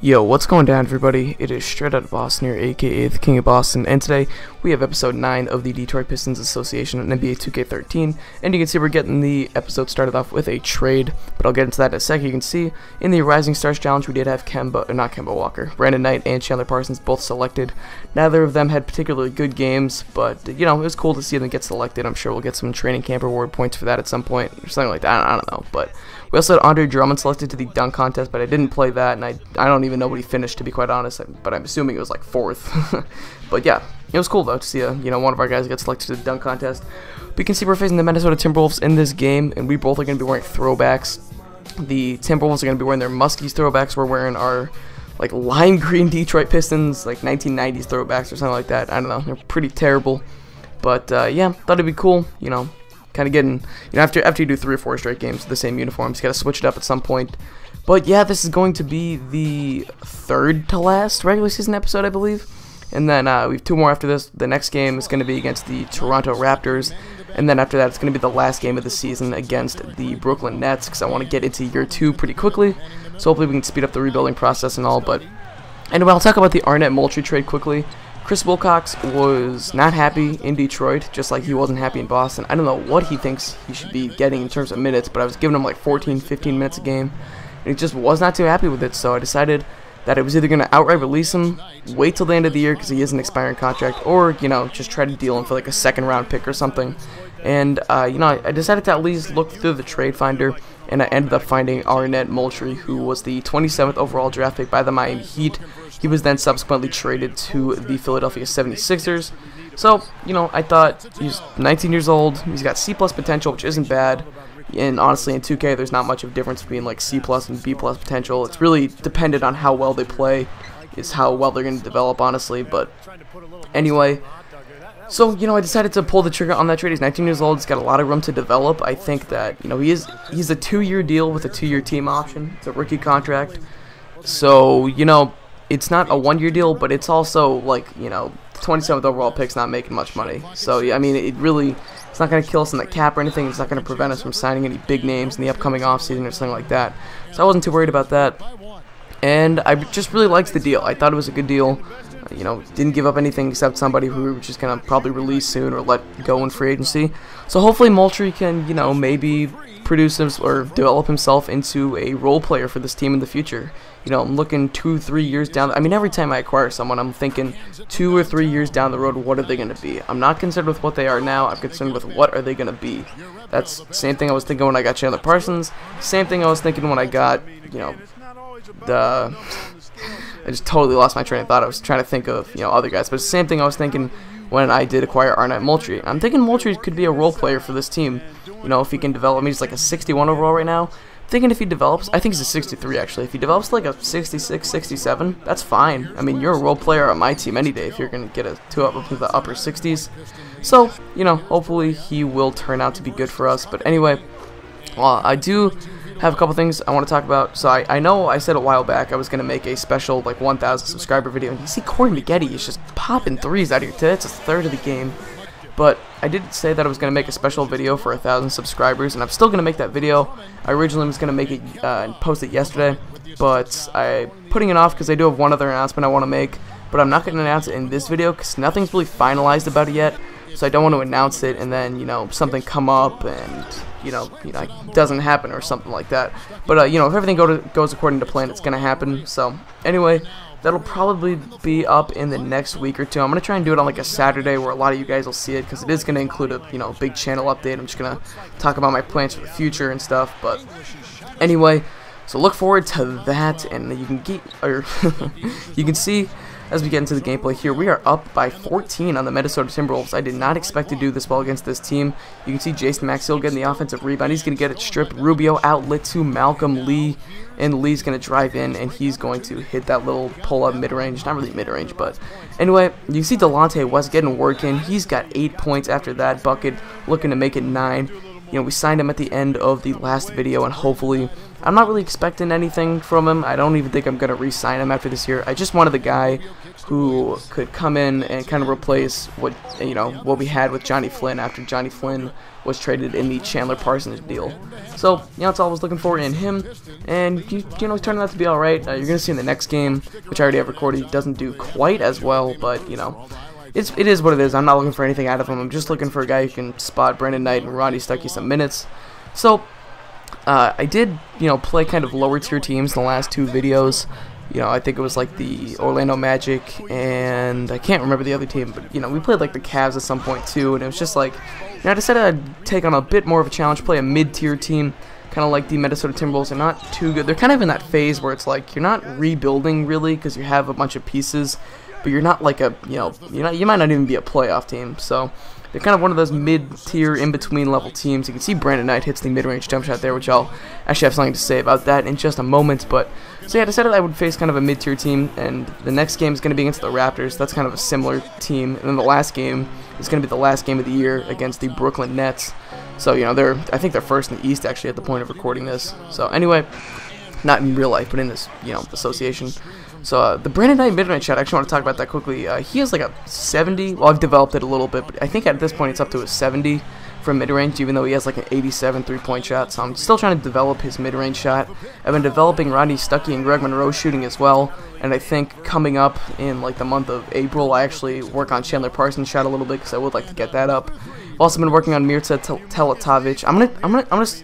Yo, what's going down, everybody? It is Straight Out of Boston here, aka the King of Boston, and today we have episode 9 of the Detroit Pistons Association on NBA 2K13, and you can see we're getting the episode started off with a trade, but I'll get into that in a second. You can see in the Rising Stars Challenge we did have Kemba Walker, Brandon Knight, and Chandler Parsons both selected. Neither of them had particularly good games, but, you know, it was cool to see them get selected. I'm sure we'll get some training camp reward points for that at some point, or something like that. I don't know, but we also had Andre Drummond selected to the dunk contest, but I didn't play that, and I don't even know what he finished, to be quite honest, but I'm assuming it was like 4th. But yeah, it was cool though to see one of our guys get selected to the dunk contest. But you can see we're facing the Minnesota Timberwolves in this game, and we both are going to be wearing throwbacks. The Timberwolves are going to be wearing their Muskies throwbacks. We're wearing our like lime green Detroit Pistons, like 1990s throwbacks or something like that. I don't know, they're pretty terrible. But yeah, thought it'd be cool, kind of getting, after you do 3 or 4 straight games with the same uniforms, you gotta switch it up at some point. But yeah, this is going to be the 3rd to last regular season episode, I believe. And then we have 2 more after this. The next game is going to be against the Toronto Raptors. And then after that, it's going to be the last game of the season against the Brooklyn Nets, because I want to get into year 2 pretty quickly. So hopefully we can speed up the rebuilding process and all. But anyway, I'll talk about the Arnett-Moultrie trade quickly. Chris Wilcox was not happy in Detroit, just like he wasn't happy in Boston. I don't know what he thinks he should be getting in terms of minutes, but I was giving him like 14, 15 minutes a game. And he just was not too happy with it, so I decided that it was either going to outright release him, wait till the end of the year because he is an expiring contract, or, just try to deal him for like a 2nd-round pick or something. And, I decided to at least look through the trade finder, and I ended up finding Arnett-Moultrie, who was the 27th overall draft pick by the Miami Heat. He was then subsequently traded to the Philadelphia 76ers. So, I thought he's 19 years old, he's got C+ potential, which isn't bad. And honestly, in 2K, there's not much of a difference between like C+ and B+ potential. It's really dependent on how well they play, is how well they're going to develop, honestly. But anyway, so I decided to pull the trigger on that trade. He's 19 years old. He's got a lot of room to develop. I think that he's a 2-year deal with a 2-year team option. It's a rookie contract, so it's not a 1-year deal, but it's also like 27th overall pick's not making much money. So yeah, I mean, it's not going to kill us in the cap or anything. It's not going to prevent us from signing any big names in the upcoming offseason or something like that. So I wasn't too worried about that. And I just really liked the deal. I thought it was a good deal. Didn't give up anything except somebody who we were just going to probably release soon or let go in free agency. So hopefully Moultrie can, maybe produce or develop himself into a role player for this team in the future. I'm looking 2-3 years down. I mean, every time I acquire someone, I'm thinking 2 or 3 years down the road, what are they going to be? I'm not concerned with what they are now. I'm concerned with what are they going to be. That's the same thing I was thinking when I got Chandler Parsons. Same thing I was thinking when I got, I just totally lost my train of thought. I was trying to think of, other guys. But it's the same thing I was thinking when I did acquire Arnett-Moultrie. I'm thinking Moultrie could be a role player for this team. If he can develop. I mean, he's like a 61 overall right now. Thinking if he develops, I think he's a 63 actually. If he develops like a 66, 67, that's fine. I mean, you're a role player on my team any day if you're going to get a 2 up into the upper 60s. So, hopefully he will turn out to be good for us. But anyway, I do have a couple things I want to talk about. So I know I said a while back I was going to make a special like 1,000 subscriber video. And you see Corey Maggette is just popping threes out of your tits. It's a third of the game. But I did say that I was going to make a special video for 1,000 subscribers, and I'm still going to make that video. I originally was going to make it and post it yesterday, but I'm putting it off because I do have one other announcement I want to make, but I'm not going to announce it in this video because nothing's really finalized about it yet, so I don't want to announce it and then, something come up and, it doesn't happen or something like that. But, if everything goes according to plan, it's going to happen. So, anyway, that'll probably be up in the next week or 2. I'm going to try and do it on like a Saturday where a lot of you guys will see it because it is going to include a, big channel update. I'm just going to talk about my plans for the future and stuff. But anyway, so look forward to that, and you can you can see as we get into the gameplay here, we are up by 14 on the Minnesota Timberwolves. I did not expect to do this well against this team. You can see Jason Maxill getting the offensive rebound. He's going to get it stripped. Rubio outlet to Malcolm Lee, and Lee's going to drive in, and he's going to hit that little pull-up mid-range. Not really mid-range, but anyway, you see Delonte West getting work in. He's got 8 points after that bucket, looking to make it 9. We signed him at the end of the last video, and hopefully I'm not really expecting anything from him. I don't even think I'm going to re-sign him after this year. I just wanted the guy who could come in and kind of replace what we had with Johnny Flynn after Johnny Flynn was traded in the Chandler Parsons deal. So, that's all I was looking for in him, and he's turning out to be alright. You're going to see in the next game, which I already have recorded, he doesn't do quite as well, but, it is what it is. I'm not looking for anything out of him. I'm just looking for a guy who can spot Brandon Knight and Rodney Stuckey some minutes. So, I did, play kind of lower tier teams in the last 2 videos. I think it was like the Orlando Magic, and I can't remember the other team, but, we played like the Cavs at some point too, and it was just like, I decided I'd take on a bit more of a challenge, play a mid-tier team, kind of like the Minnesota Timberwolves. They're not too good. They're kind of in that phase where it's like, you're not rebuilding really, because you have a bunch of pieces, but you're not like a, you might not even be a playoff team, so they're kind of one of those mid-tier, in-between level teams. You can see Brandon Knight hits the mid-range jump shot there, which I'll actually have something to say about that in just a moment. But so yeah, I decided I would face kind of a mid-tier team, and the next game is going to be against the Raptors. That's kind of a similar team, and then the last game is going to be the last game of the year against the Brooklyn Nets. So I think they're first in the East actually at the point of recording this. So anyway, not in real life, but in this association. So the Brandon Knight mid-range shot, I actually want to talk about that quickly. He has like a 70. Well, I've developed it a little bit, but I think at this point it's up to a 70 from mid-range, even though he has like an 87 three-point shot. So I'm still trying to develop his mid-range shot. I've been developing Rodney Stuckey and Greg Monroe shooting as well, and I think coming up in like the month of April, I actually work on Chandler Parsons' shot a little bit because I would like to get that up. I've also been working on Mirza Teletovic.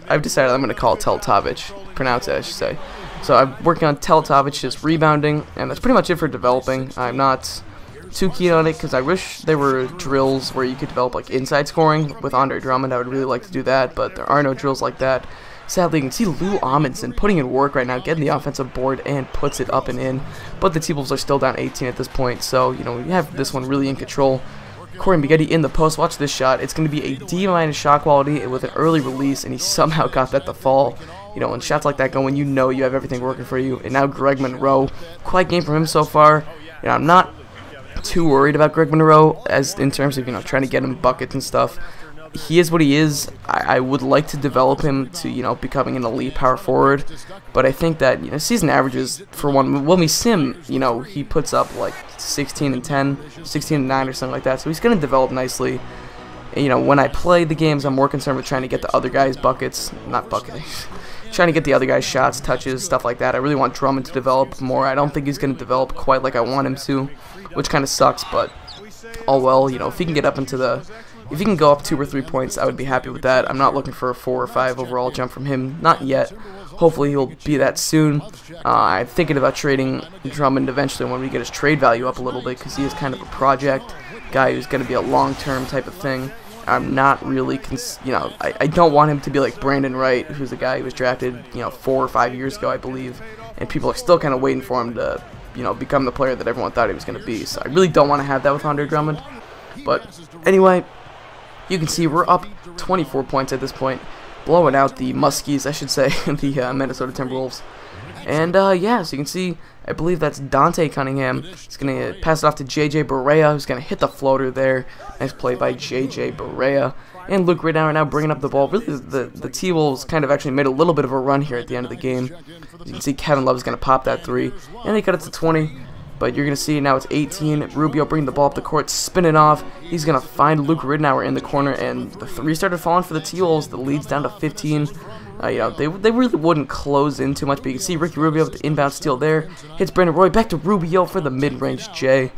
I've decided I'm gonna call it Teletovic. Pronounce it, I should say. So I'm working on Teletovic's rebounding, and that's pretty much it for developing. I'm not too keen on it because I wish there were drills where you could develop like inside scoring with Andre Drummond. I would really like to do that, but there are no drills like that. Sadly, you can see Lou Amundsen putting in work right now, getting the offensive board and puts it up and in. But the T-Wolves are still down 18 at this point, so we have this one really in control. Corey Maggette in the post. Watch this shot. It's going to be a D- shot quality with an early release, and he somehow got that to fall. When shots like that go in, you have everything working for you. And now Greg Monroe, quiet game from him so far. I'm not too worried about Greg Monroe as in terms of trying to get him buckets and stuff. He is what he is. I would like to develop him to becoming an elite power forward, but I think that season averages for one, when we sim, he puts up like 16 and 10, 16 and 9 or something like that. So he's going to develop nicely. And, when I play the games, I'm more concerned with trying to get the other guys buckets, not buckets. Trying to get the other guys shots, touches, stuff like that. I really want Drummond to develop more. I don't think he's going to develop quite like I want him to, which kind of sucks, but oh well. If he can get up into if he can go up 2 or 3 points, I would be happy with that. I'm not looking for a 4 or 5 overall jump from him, not yet. Hopefully he'll be that soon. I'm thinking about trading Drummond eventually when we get his trade value up a little bit, because he is kind of a project guy who's going to be a long-term type of thing. I'm not really, I don't want him to be like Brandon Wright, who's a guy who was drafted, 4 or 5 years ago, I believe, and people are still kind of waiting for him to, become the player that everyone thought he was going to be. So I really don't want to have that with Andre Drummond. But anyway, you can see we're up 24 points at this point, blowing out the Muskies, I should say, the Minnesota Timberwolves. And yeah, so you can see, I believe that's Dante Cunningham. He's going to pass it off to J.J. Barea, who's going to hit the floater there. Nice play by J.J. Barea. And Luke Ridnour now bringing up the ball. Really, the T-Wolves kind of actually made a little bit of a run here at the end of the game. You can see Kevin Love is going to pop that 3. And they cut it to 20. But you're going to see now it's 18. Rubio bringing the ball up the court, spinning off. He's going to find Luke Ridnour in the corner. And the 3 started falling for the T-Wolves. The lead's down to 15. They really wouldn't close in too much, but you can see Ricky Rubio with the inbound steal there. Hits Brandon Roy, back to Rubio for the mid-range J.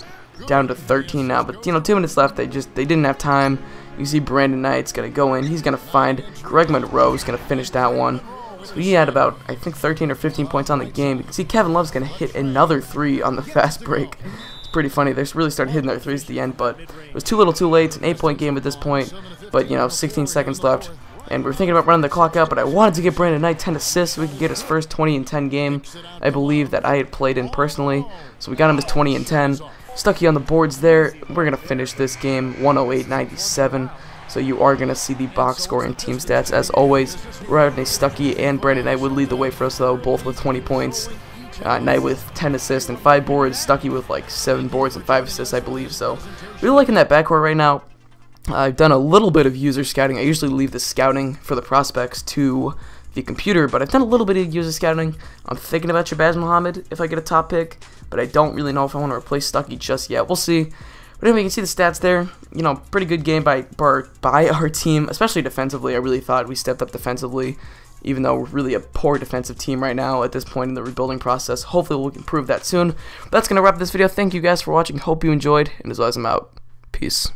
Down to 13 now, but 2 minutes left. They didn't have time. You see Brandon Knight's gonna go in. He's gonna find Greg Monroe. He's gonna finish that one. So he had about, I think, 13 or 15 points on the game. You can see Kevin Love's gonna hit another 3 on the fast break. It's pretty funny. They really started hitting their 3s at the end, but it was too little, too late. It's an 8-point game at this point, but 16 seconds left. And we were thinking about running the clock out, but I wanted to get Brandon Knight 10 assists so we could get his first 20 and 10 game, I believe, that I had played in personally. So we got him his 20 and 10. Stuckey on the boards there. We're going to finish this game 108-97. So you are going to see the box score and team stats. As always, Rodney Stuckey and Brandon Knight would lead the way for us, though, both with 20 points. Knight with 10 assists and 5 boards. Stuckey with like 7 boards and 5 assists, I believe. So really liking that backcourt right now. I've done a little bit of user scouting. I usually leave the scouting for the prospects to the computer, but I've done a little bit of user scouting. I'm thinking about Shabazz Muhammad if I get a top pick, but I don't really know if I want to replace Stuckey just yet. We'll see. But anyway, you can see the stats there. You know, pretty good game by our team, especially defensively. I really thought we stepped up defensively, even though we're really a poor defensive team right now at this point in the rebuilding process. Hopefully we'll improve that soon. But that's going to wrap this video. Thank you guys for watching. Hope you enjoyed, and as always, I'm out. Peace.